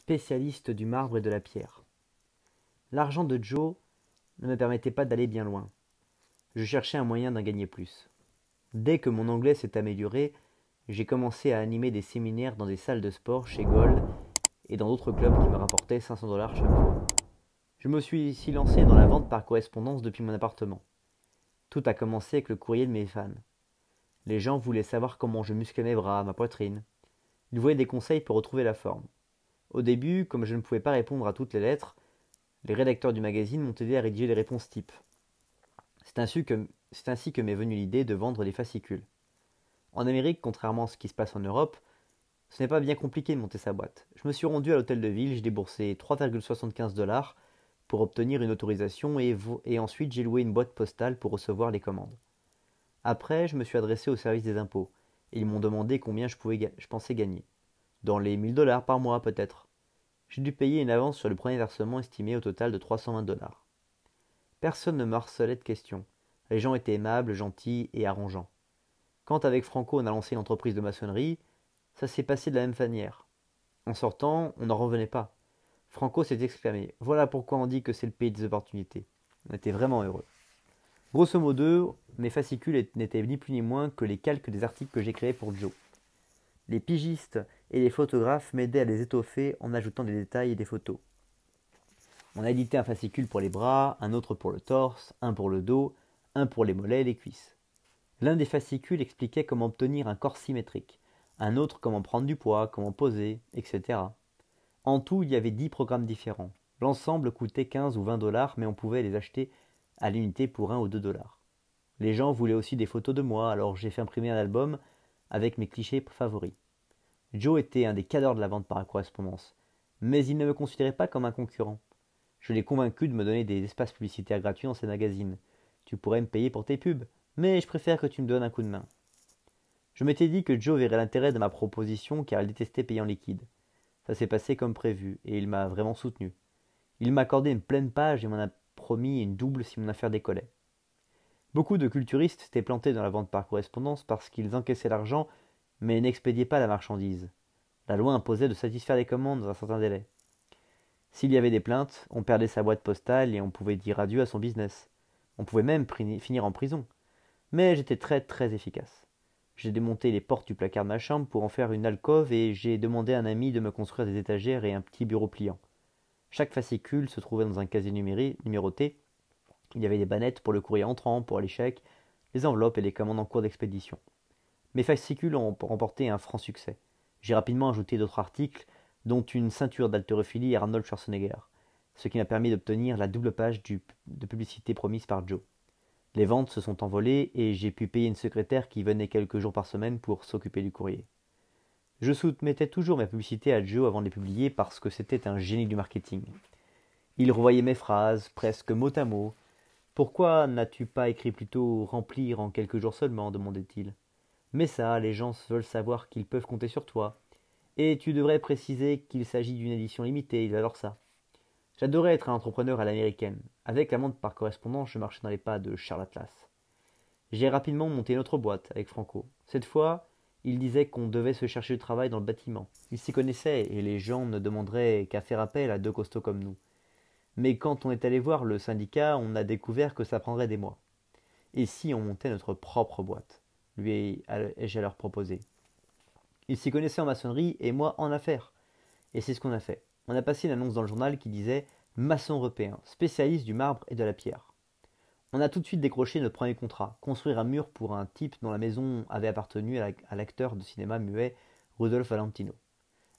spécialiste du marbre et de la pierre. L'argent de Joe ne me permettait pas d'aller bien loin. Je cherchais un moyen d'en gagner plus. Dès que mon anglais s'est amélioré, j'ai commencé à animer des séminaires dans des salles de sport chez Gold et dans d'autres clubs qui me rapportaient 500 $ chaque fois. Je me suis ici lancé dans la vente par correspondance depuis mon appartement. Tout a commencé avec le courrier de mes fans. Les gens voulaient savoir comment je musclais mes bras, ma poitrine. Ils voulaient des conseils pour retrouver la forme. Au début, comme je ne pouvais pas répondre à toutes les lettres, les rédacteurs du magazine m'ont aidé à rédiger les réponses types. C'est ainsi que m'est venue l'idée de vendre des fascicules. En Amérique, contrairement à ce qui se passe en Europe, ce n'est pas bien compliqué de monter sa boîte. Je me suis rendu à l'hôtel de ville, j'ai déboursé 3,75 $ pour obtenir une autorisation et ensuite j'ai loué une boîte postale pour recevoir les commandes. Après, je me suis adressé au service des impôts et ils m'ont demandé combien je pensais gagner. Dans les 1 000 $ par mois peut-être. J'ai dû payer une avance sur le premier versement estimé au total de 320 $. Personne ne me harcelait de questions. Les gens étaient aimables, gentils et arrangeants. Quand avec Franco on a lancé une entreprise de maçonnerie, ça s'est passé de la même manière. En sortant, on n'en revenait pas. Franco s'est exclamé: voilà pourquoi on dit que c'est le pays des opportunités. On était vraiment heureux. Grosso modo, mes fascicules n'étaient ni plus ni moins que les calques des articles que j'ai créés pour Joe. Les pigistes et les photographes m'aidaient à les étoffer en ajoutant des détails et des photos. On a édité un fascicule pour les bras, un autre pour le torse, un pour le dos, un pour les mollets et les cuisses. L'un des fascicules expliquait comment obtenir un corps symétrique, un autre comment prendre du poids, comment poser, etc. En tout, il y avait 10 programmes différents. L'ensemble coûtait 15 ou 20 $, mais on pouvait les acheter à l'unité pour 1 ou 2 $. Les gens voulaient aussi des photos de moi, alors j'ai fait imprimer un album avec mes clichés favoris. Joe était un des cadors de la vente par correspondance, mais il ne me considérait pas comme un concurrent. Je l'ai convaincu de me donner des espaces publicitaires gratuits dans ses magazines. Tu pourrais me payer pour tes pubs, mais je préfère que tu me donnes un coup de main. Je m'étais dit que Joe verrait l'intérêt de ma proposition car il détestait payer en liquide. Ça s'est passé comme prévu, et il m'a vraiment soutenu. Il m'a accordé une pleine page et m'en a promis une double si mon affaire décollait. Beaucoup de culturistes s'étaient plantés dans la vente par correspondance parce qu'ils encaissaient l'argent mais n'expédiaient pas la marchandise. La loi imposait de satisfaire les commandes dans un certain délai. S'il y avait des plaintes, on perdait sa boîte postale et on pouvait dire adieu à son business. On pouvait même finir en prison. Mais j'étais très efficace. J'ai démonté les portes du placard de ma chambre pour en faire une alcôve et j'ai demandé à un ami de me construire des étagères et un petit bureau pliant. Chaque fascicule se trouvait dans un casier numéroté. Il y avait des bannettes pour le courrier entrant, pour les chèques, les enveloppes et les commandes en cours d'expédition. Mes fascicules ont remporté un franc succès. J'ai rapidement ajouté d'autres articles, dont une ceinture d'haltérophilie à Arnold Schwarzenegger, ce qui m'a permis d'obtenir la double page de publicité promise par Joe. Les ventes se sont envolées et j'ai pu payer une secrétaire qui venait quelques jours par semaine pour s'occuper du courrier. Je soumettais toujours mes publicités à Joe avant de les publier parce que c'était un génie du marketing. Il revoyait mes phrases, presque mot à mot. Pourquoi n'as-tu pas écrit plutôt remplir en quelques jours seulement demandait-il. Mais ça, les gens veulent savoir qu'ils peuvent compter sur toi. Et tu devrais préciser qu'il s'agit d'une édition limitée, ils adorent ça. J'adorais être un entrepreneur à l'américaine. Avec la vente par correspondance, je marchais dans les pas de Charles Atlas. J'ai rapidement monté une autre boîte avec Franco. Cette fois, il disait qu'on devait se chercher du travail dans le bâtiment. Il s'y connaissait et les gens ne demanderaient qu'à faire appel à deux costauds comme nous. Mais quand on est allé voir le syndicat, on a découvert que ça prendrait des mois. Et si on montait notre propre boîte, lui ai-je alors proposé. Il s'y connaissait en maçonnerie et moi en affaires. Et c'est ce qu'on a fait. On a passé une annonce dans le journal qui disait « Maçon européen, spécialiste du marbre et de la pierre ». On a tout de suite décroché notre premier contrat, construire un mur pour un type dont la maison avait appartenu à l'acteur de cinéma muet Rudolph Valentino.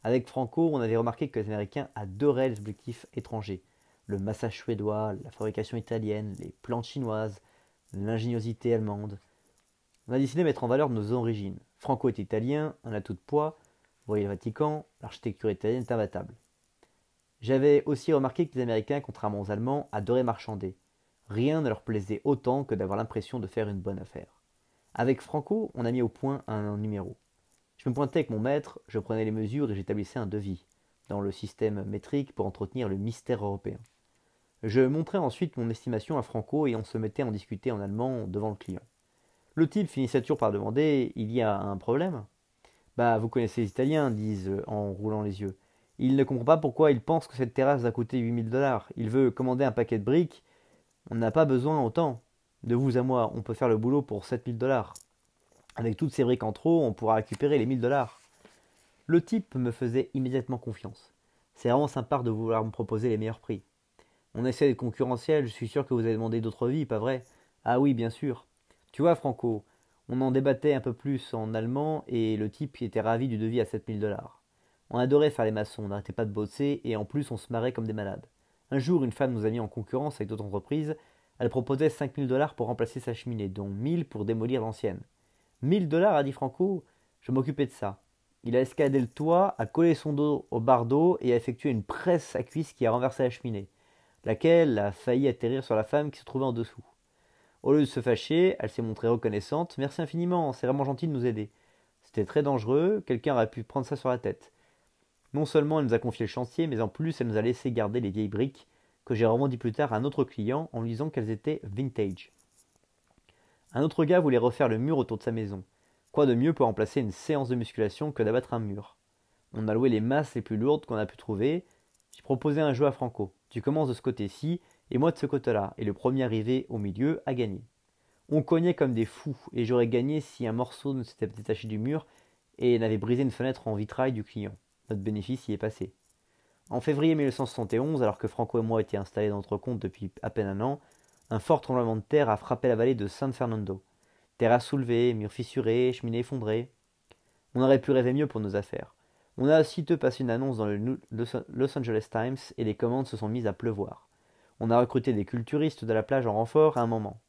Avec Franco, on avait remarqué que les Américains adoraient les objectifs étrangers. Le massage suédois, la fabrication italienne, les plantes chinoises, l'ingéniosité allemande. On a décidé de mettre en valeur nos origines. Franco est italien, un atout de poids. Vous voyez le Vatican, l'architecture italienne est imbattable. J'avais aussi remarqué que les Américains, contrairement aux Allemands, adoraient marchander. Rien ne leur plaisait autant que d'avoir l'impression de faire une bonne affaire. Avec Franco, on a mis au point un numéro. Je me pointais avec mon maître, je prenais les mesures et j'établissais un devis, dans le système métrique pour entretenir le mystère européen. Je montrais ensuite mon estimation à Franco et on se mettait à en discuter en allemand devant le client. Le type finissait toujours par demander « Il y a un problème ?» Bah, vous connaissez les Italiens, disent en roulant les yeux. Il ne comprend pas pourquoi il pense que cette terrasse va coûter 8 000 $. Il veut commander un paquet de briques. On n'a pas besoin autant. De vous à moi, on peut faire le boulot pour 7 000 $. Avec toutes ces briques en trop, on pourra récupérer les 1 000 $. Le type me faisait immédiatement confiance. C'est vraiment sympa de vouloir me proposer les meilleurs prix. On essaie d'être concurrentiel, je suis sûr que vous avez demandé d'autres vies, pas vrai? Ah oui, bien sûr. Tu vois, Franco, on en débattait un peu plus en allemand et le type était ravi du devis à 7 000 $. On adorait faire les maçons, on n'arrêtait pas de bosser et en plus on se marrait comme des malades. Un jour, une femme nous a mis en concurrence avec d'autres entreprises. Elle proposait 5 000 $ pour remplacer sa cheminée, dont 1 000 pour démolir l'ancienne. 1 000 $, a dit Franco. Je m'occupais de ça. Il a escaladé le toit, a collé son dos au bardeau et a effectué une presse à cuisse qui a renversé la cheminée, laquelle a failli atterrir sur la femme qui se trouvait en dessous. Au lieu de se fâcher, elle s'est montrée reconnaissante. Merci infiniment, c'est vraiment gentil de nous aider. C'était très dangereux, quelqu'un aurait pu prendre ça sur la tête. Non seulement elle nous a confié le chantier, mais en plus elle nous a laissé garder les vieilles briques que j'ai revendues plus tard à un autre client en lui disant qu'elles étaient vintage. Un autre gars voulait refaire le mur autour de sa maison. Quoi de mieux pour remplacer une séance de musculation que d'abattre un mur? On a loué les masses les plus lourdes qu'on a pu trouver. J'ai proposé un jeu à Franco. Tu commences de ce côté-ci et moi de ce côté-là, et le premier arrivé au milieu a gagné. On cognait comme des fous, et j'aurais gagné si un morceau ne s'était détaché du mur et n'avait brisé une fenêtre en vitrail du client. Notre bénéfice y est passé. En février 1971, alors que Franco et moi étions installés dans notre compte depuis à peine un an, un fort tremblement de terre a frappé la vallée de San Fernando. Terrasse soulevée, murs fissurés, cheminées effondrées. On aurait pu rêver mieux pour nos affaires. On a aussitôt passé une annonce dans le Los Angeles Times et les commandes se sont mises à pleuvoir. On a recruté des culturistes de la plage en renfort à un moment.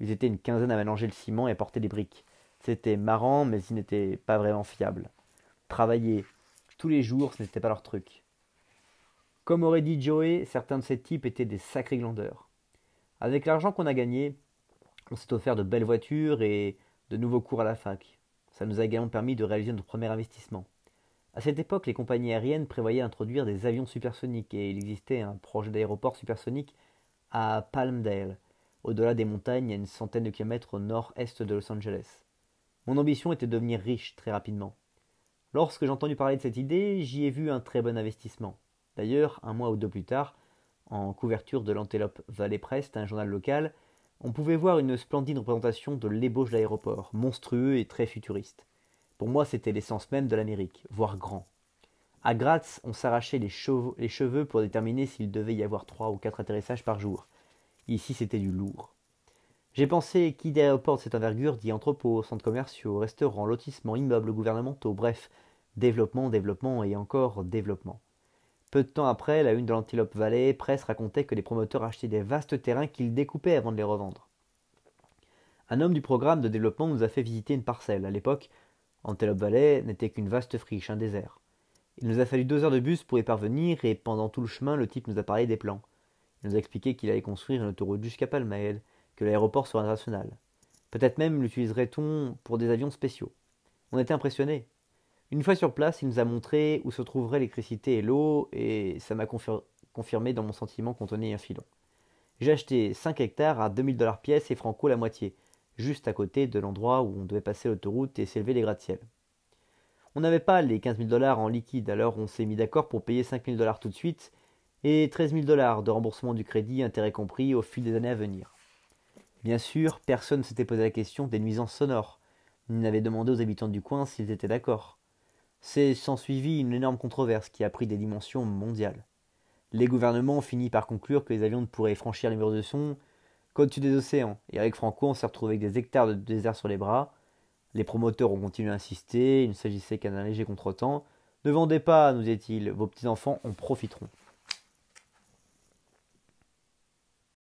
Ils étaient une quinzaine à mélanger le ciment et à porter des briques. C'était marrant, mais ils n'étaient pas vraiment fiables. Travailler tous les jours, ce n'était pas leur truc. Comme aurait dit Joey, certains de ces types étaient des sacrés glandeurs. Avec l'argent qu'on a gagné, on s'est offert de belles voitures et de nouveaux cours à la fac. Ça nous a également permis de réaliser notre premier investissement. À cette époque, les compagnies aériennes prévoyaient d'introduire des avions supersoniques et il existait un projet d'aéroport supersonique à Palmdale, au-delà des montagnes, à une centaine de kilomètres au nord-est de Los Angeles. Mon ambition était de devenir riche très rapidement. Lorsque j'ai entendu parler de cette idée, j'y ai vu un très bon investissement. D'ailleurs, un mois ou deux plus tard, en couverture de l'Antelope Valley Press, un journal local, on pouvait voir une splendide représentation de l'ébauche de l'aéroport, monstrueux et très futuriste. Pour moi, c'était l'essence même de l'Amérique, voire grand. À Graz, on s'arrachait les cheveux pour déterminer s'il devait y avoir 3 ou 4 atterrissages par jour. Ici, c'était du lourd. J'ai pensé, qui dit aéroport de cette envergure dit entrepôts, centres commerciaux, restaurants, lotissements, immeubles gouvernementaux, bref, développement, développement et encore développement. Peu de temps après, la une de l'Antelope Valley Press racontait que les promoteurs achetaient des vastes terrains qu'ils découpaient avant de les revendre. Un homme du programme de développement nous a fait visiter une parcelle. À l'époque, Antelope Valley n'était qu'une vaste friche, un désert. Il nous a fallu 2 heures de bus pour y parvenir et pendant tout le chemin, le type nous a parlé des plans. Il nous a expliqué qu'il allait construire une autoroute jusqu'à Palmdale, que l'aéroport serait international. Peut-être même l'utiliserait-on pour des avions spéciaux. On était impressionnés. Une fois sur place, il nous a montré où se trouveraient l'électricité et l'eau, et ça m'a confirmé dans mon sentiment qu'on tenait un filon. J'ai acheté 5 hectares à 2 000 $ pièce et Franco la moitié, juste à côté de l'endroit où on devait passer l'autoroute et s'élever les gratte-ciel. On n'avait pas les 15 000 $ en liquide, alors on s'est mis d'accord pour payer 5 000 $ tout de suite et 13 000 $ de remboursement du crédit, intérêt compris, au fil des années à venir. Bien sûr, personne ne s'était posé la question des nuisances sonores, ni n'avait demandé aux habitants du coin s'ils étaient d'accord. C'est s'ensuivit une énorme controverse qui a pris des dimensions mondiales. Les gouvernements ont fini par conclure que les avions ne pourraient franchir les murs de son qu'au-dessus des océans, et avec Franco on s'est retrouvé avec des hectares de désert sur les bras. Les promoteurs ont continué à insister, il ne s'agissait qu'un léger contretemps. Ne vendez pas, nous dit-il, vos petits-enfants en profiteront.